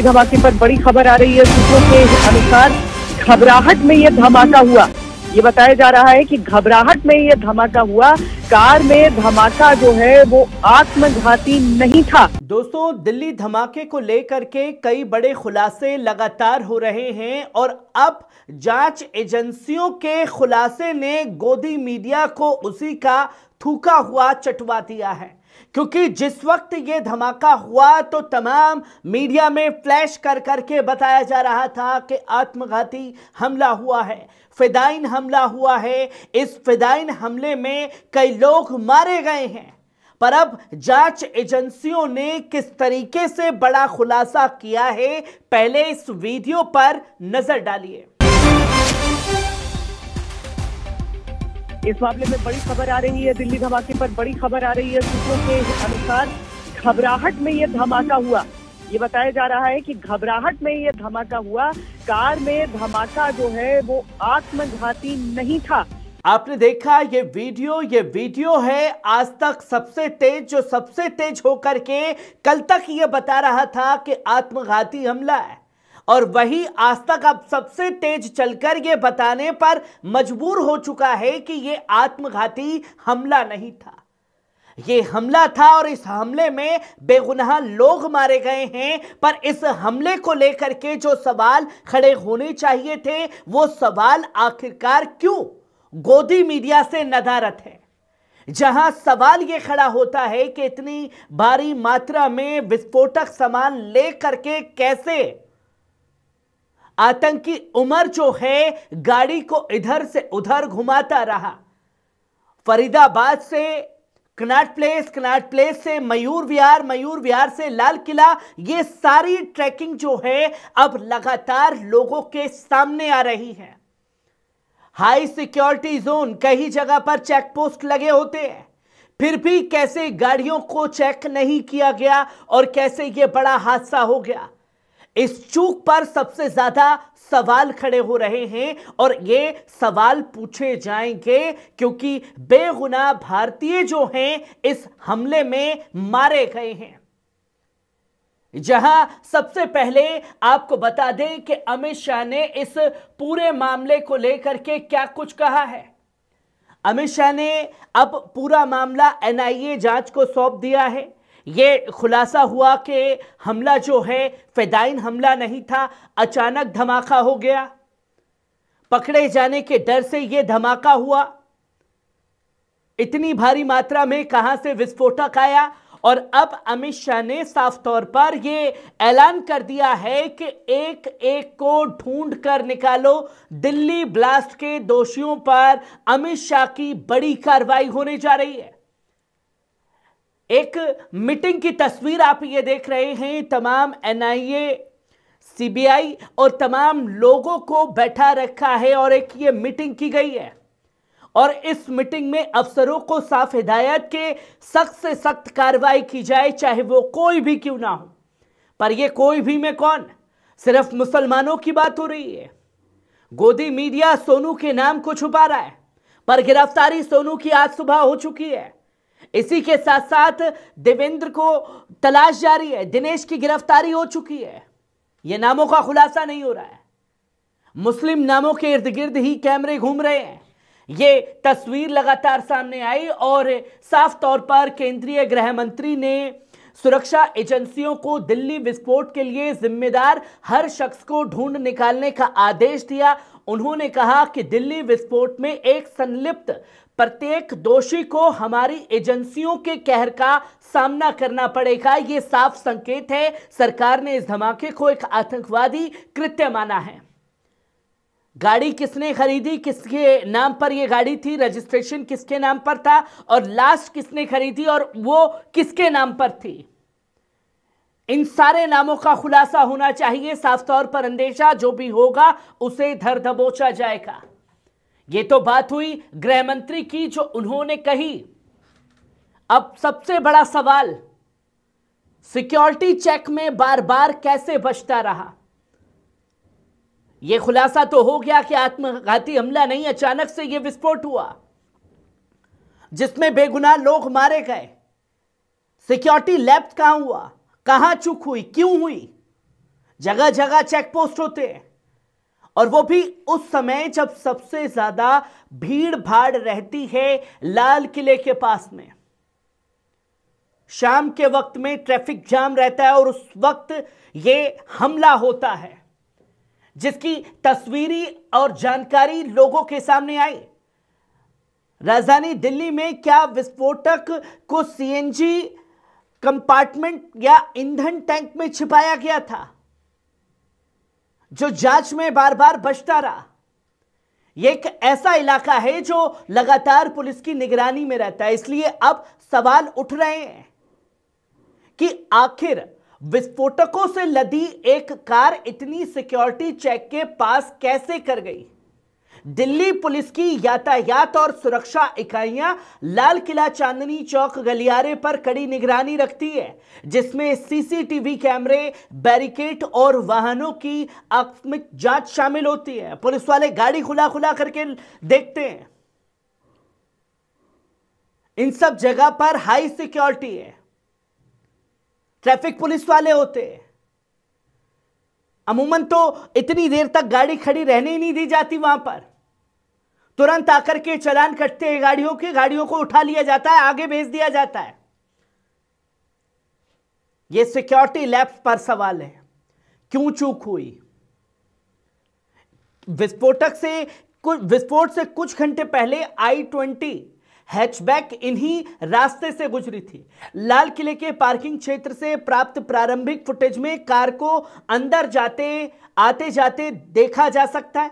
धमाके पर बड़ी खबर आ रही है। सूत्रों के अनुसार घबराहट में यह धमाका हुआ। ये बताया जा रहा है कि घबराहट में यह धमाका हुआ। कार में धमाका जो है वो आत्मघाती नहीं था। दोस्तों, दिल्ली धमाके को लेकर के कई बड़े खुलासे लगातार हो रहे हैं और अब जांच एजेंसियों के खुलासे ने गोदी मीडिया को उसी का थूका हुआ चटवा दिया है। क्योंकि जिस वक्त ये धमाका हुआ तो तमाम मीडिया में फ्लैश कर करके बताया जा रहा था कि आत्मघाती हमला हुआ है, फिदाइन हमला हुआ है, इस फिदाइन हमले में कई लोग मारे गए हैं। पर अब जांच एजेंसियों ने किस तरीके से बड़ा खुलासा किया है, पहले इस वीडियो पर नजर डालिए। इस मामले में बड़ी खबर आ रही है। दिल्ली धमाके पर बड़ी खबर आ रही है। सूत्रों के अनुसार घबराहट में यह धमाका हुआ। ये बताया जा रहा है कि घबराहट में यह धमाका हुआ। कार में धमाका जो है वो आत्मघाती नहीं था। आपने देखा ये वीडियो है आज तक सबसे तेज, जो सबसे तेज होकर के कल तक ये बता रहा था कि आत्मघाती हमला है, और वही आज तक अब सबसे तेज चलकर ये बताने पर मजबूर हो चुका है कि ये आत्मघाती हमला नहीं था, ये हमला था और इस हमले में बेगुनाह लोग मारे गए हैं। पर इस हमले को लेकर के जो सवाल खड़े होने चाहिए थे, वो सवाल आखिरकार क्यों गोदी मीडिया से नदारद है। जहां सवाल ये खड़ा होता है कि इतनी भारी मात्रा में विस्फोटक सामान लेकर के कैसे आतंकी उमर जो है गाड़ी को इधर से उधर घुमाता रहा। फरीदाबाद से कनॉट प्लेस से मयूर विहार से लाल किला, ये सारी ट्रैकिंग जो है अब लगातार लोगों के सामने आ रही है। हाई सिक्योरिटी जोन, कई जगह पर चेक पोस्ट लगे होते हैं, फिर भी कैसे गाड़ियों को चेक नहीं किया गया और कैसे ये बड़ा हादसा हो गया। इस चूक पर सबसे ज्यादा सवाल खड़े हो रहे हैं और ये सवाल पूछे जाएंगे क्योंकि बेगुनाह भारतीय जो हैं इस हमले में मारे गए हैं। जहां सबसे पहले आपको बता दें कि अमित शाह ने इस पूरे मामले को लेकर के क्या कुछ कहा है। अमित शाह ने अब पूरा मामला एनआईए जांच को सौंप दिया है। ये खुलासा हुआ कि हमला जो है फिदाइन हमला नहीं था, अचानक धमाका हो गया, पकड़े जाने के डर से यह धमाका हुआ। इतनी भारी मात्रा में कहां से विस्फोटक आया, और अब अमित शाह ने साफ तौर पर यह ऐलान कर दिया है कि एक एक को ढूंढ कर निकालो। दिल्ली ब्लास्ट के दोषियों पर अमित शाह की बड़ी कार्रवाई होने जा रही है। एक मीटिंग की तस्वीर आप ये देख रहे हैं। तमाम एनआईए, सीबीआई और तमाम लोगों को बैठा रखा है और एक ये मीटिंग की गई है, और इस मीटिंग में अफसरों को साफ हिदायत के सख्त से सख्त कार्रवाई की जाए, चाहे वो कोई भी क्यों ना हो। पर ये कोई भी में कौन, सिर्फ मुसलमानों की बात हो रही है। गोदी मीडिया सोनू के नाम को छुपा रहा है, पर गिरफ्तारी सोनू की आज सुबह हो चुकी है। इसी के साथ साथ देवेंद्र को तलाश जारी है, दिनेश की गिरफ्तारी हो चुकी है। यह नामों का खुलासा नहीं हो रहा है, मुस्लिम नामों के इर्द गिर्द ही कैमरे घूम रहे हैं। ये तस्वीर लगातार सामने आई और साफ तौर पर केंद्रीय गृह मंत्री ने सुरक्षा एजेंसियों को दिल्ली विस्फोट के लिए जिम्मेदार हर शख्स को ढूंढ निकालने का आदेश दिया। उन्होंने कहा कि दिल्ली विस्फोट में एक संलिप्त प्रत्येक दोषी को हमारी एजेंसियों के कहर का सामना करना पड़ेगा। ये साफ संकेत है, सरकार ने इस धमाके को एक आतंकवादी कृत्य माना है। गाड़ी किसने खरीदी, किसके नाम पर यह गाड़ी थी, रजिस्ट्रेशन किसके नाम पर था, और लास्ट किसने खरीदी और वो किसके नाम पर थी, इन सारे नामों का खुलासा होना चाहिए। साफ तौर पर अंदेशा जो भी होगा उसे धर दबोचा जाएगा। ये तो बात हुई गृह मंत्री की जो उन्होंने कही। अब सबसे बड़ा सवाल, सिक्योरिटी चेक में बार बार कैसे बचता रहा। यह खुलासा तो हो गया कि आत्मघाती हमला नहीं, अचानक से यह विस्फोट हुआ जिसमें बेगुनाह लोग मारे गए। सिक्योरिटी लैप्स कहां हुआ, कहां चूक हुई, क्यों हुई, जगह जगह चेक पोस्ट होते हैं, और वो भी उस समय जब सबसे ज्यादा भीड़ भाड़ रहती है लाल किले के पास में। शाम के वक्त में ट्रैफिक जाम रहता है और उस वक्त यह हमला होता है, जिसकी तस्वीरी और जानकारी लोगों के सामने आई। राजधानी दिल्ली में क्या विस्फोटक को सीएनजी कंपार्टमेंट या ईंधन टैंक में छिपाया गया था, जो जांच में बार बार बचता रहा। यह एक ऐसा इलाका है जो लगातार पुलिस की निगरानी में रहता है, इसलिए अब सवाल उठ रहे हैं कि आखिर विस्फोटकों से लदी एक कार इतनी सिक्योरिटी चेक के पास कैसे कर गई। दिल्ली पुलिस की यातायात और सुरक्षा इकाइयां लाल किला चांदनी चौक गलियारे पर कड़ी निगरानी रखती है, जिसमें सीसीटीवी कैमरे, बैरिकेड और वाहनों की आकस्मिक जांच शामिल होती है। पुलिस वाले गाड़ी खुला खुला करके देखते हैं। इन सब जगह पर हाई सिक्योरिटी है, ट्रैफिक पुलिस वाले होते हैं। अमूमन तो इतनी देर तक गाड़ी खड़ी रहने ही नहीं दी जाती वहां पर, तुरंत आकर के चालान कटते हैं गाड़ियों को उठा लिया जाता है, आगे भेज दिया जाता है। यह सिक्योरिटी लैब्स पर सवाल है, क्यों चूक हुई। विस्फोट से कुछ घंटे पहले I-20 हैचबैक इन्हीं रास्ते से गुजरी थी। लाल किले के पार्किंग क्षेत्र से प्राप्त प्रारंभिक फुटेज में कार को अंदर आते जाते देखा जा सकता है।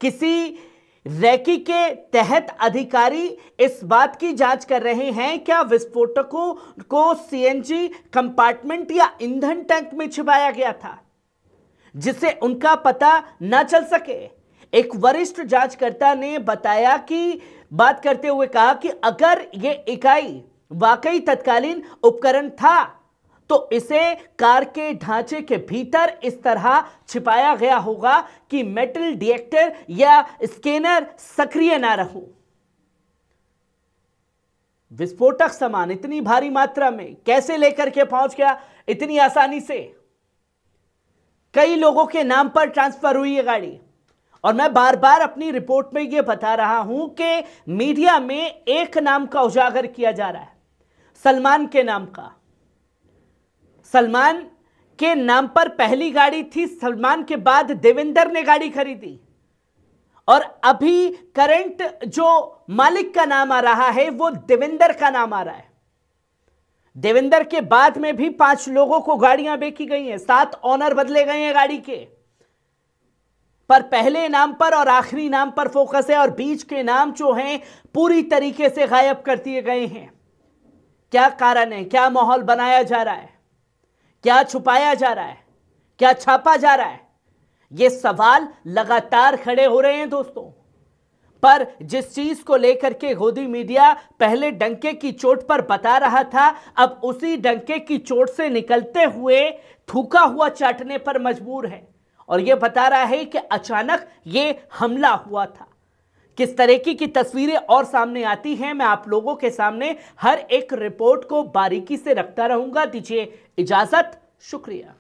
किसी रैकी के तहत अधिकारी इस बात की जांच कर रहे हैं क्या विस्फोटकों को सीएनजी कंपार्टमेंट या ईंधन टैंक में छिपाया गया था, जिससे उनका पता न चल सके। एक वरिष्ठ जांचकर्ता ने बात करते हुए कहा कि अगर यह इकाई वाकई तत्कालीन उपकरण था तो इसे कार के ढांचे के भीतर इस तरह छिपाया गया होगा कि मेटल डिटेक्टर या स्कैनर सक्रिय ना रहो। विस्फोटक सामान इतनी भारी मात्रा में कैसे लेकर के पहुंच गया इतनी आसानी से। कई लोगों के नाम पर ट्रांसफर हुई है गाड़ी, और मैं बार बार अपनी रिपोर्ट में यह बता रहा हूं कि मीडिया में एक नाम का उजागर किया जा रहा है, सलमान के नाम का। सलमान के नाम पर पहली गाड़ी थी, सलमान के बाद देवेंद्र ने गाड़ी खरीदी, और अभी करंट जो मालिक का नाम आ रहा है वो देवेंद्र का नाम आ रहा है। देवेंद्र के बाद में भी 5 लोगों को गाड़ियां बेची गई हैं, 7 ऑनर बदले गए हैं गाड़ी के, पर पहले नाम पर और आखिरी नाम पर फोकस है, और बीच के नाम जो हैं पूरी तरीके से गायब कर दिए गए हैं। क्या कारण है, क्या माहौल बनाया जा रहा है, क्या छुपाया जा रहा है, क्या छापा जा रहा है, ये सवाल लगातार खड़े हो रहे हैं दोस्तों। पर जिस चीज को लेकर के गोदी मीडिया पहले डंके की चोट पर बता रहा था, अब उसी डंके की चोट से निकलते हुए थूका हुआ चाटने पर मजबूर है, और यह बता रहा है कि अचानक यह हमला हुआ था। किस तरीके की तस्वीरें और सामने आती हैं, मैं आप लोगों के सामने हर एक रिपोर्ट को बारीकी से रखता रहूंगा। दीजिए इजाजत, शुक्रिया।